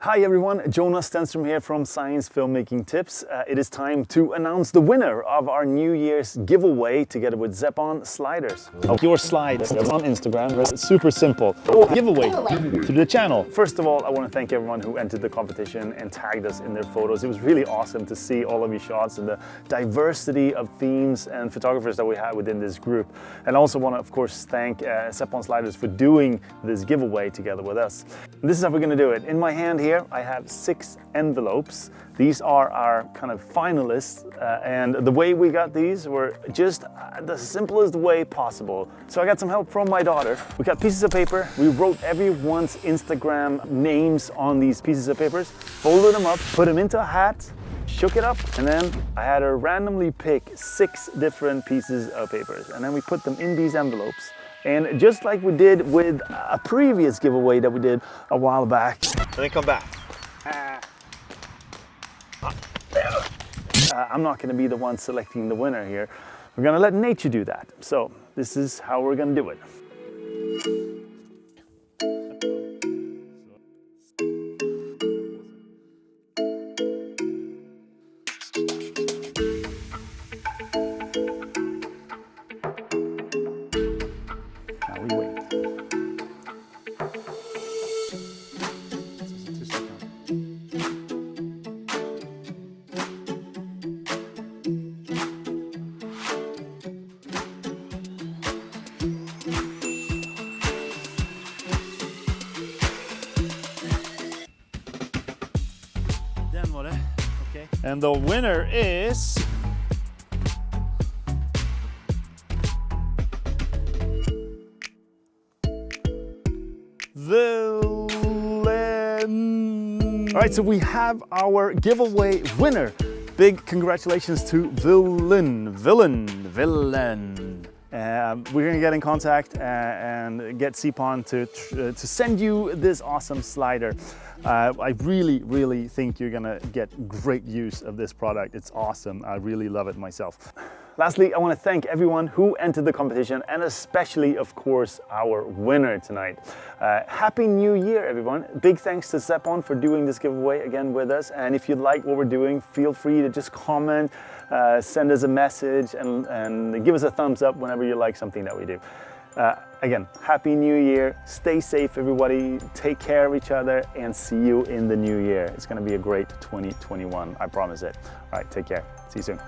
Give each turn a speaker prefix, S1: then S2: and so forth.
S1: Hi everyone, Jonas Stenström here from Science Filmmaking Tips. It is time to announce the winner of our New Year's giveaway together with Zeapon sliders. Your slides on Instagram, it's super simple. Giveaway to the channel. First of all, I want to thank everyone who entered the competition and tagged us in their photos. It was really awesome to see all of your shots and the diversity of themes and photographers that we had within this group. And I also want to, of course, thank Zeapon sliders for doing this giveaway together with us. And this is how we're going to do it. In my hand here, I have 6 envelopes. These are our kind of finalists, and the way we got these were just the simplest way possible. So I got some help from my daughter. We got pieces of paper. We wrote everyone's Instagram names on these pieces of papers, folded them up, put them into a hat, shook it up, and then I had her randomly pick 6 different pieces of papers, and then we put them in these envelopes. And just like we did with a previous giveaway that we did a while back.
S2: And then come back.
S1: I'm not going to be the one selecting the winner here. We're going to let nature do that. So this is how we're going to do it. Now we wait. Okay. And the winner is Villain. All right, so we have our giveaway winner. Big congratulations to Villain. We're gonna get in contact and get Zeapon to send you this awesome slider. I really think you're gonna get great use of this product. It's awesome. I really love it myself. Lastly, I want to thank everyone who entered the competition, and especially, of course, our winner tonight. Happy New Year, everyone. Big thanks to Zeapon for doing this giveaway again with us. And if you like what we're doing, feel free to just comment, send us a message, and give us a thumbs up whenever you like something that we do. Again, Happy New Year. Stay safe, everybody. Take care of each other, and see you in the new year. It's going to be a great 2021. I promise it. All right, take care. See you soon.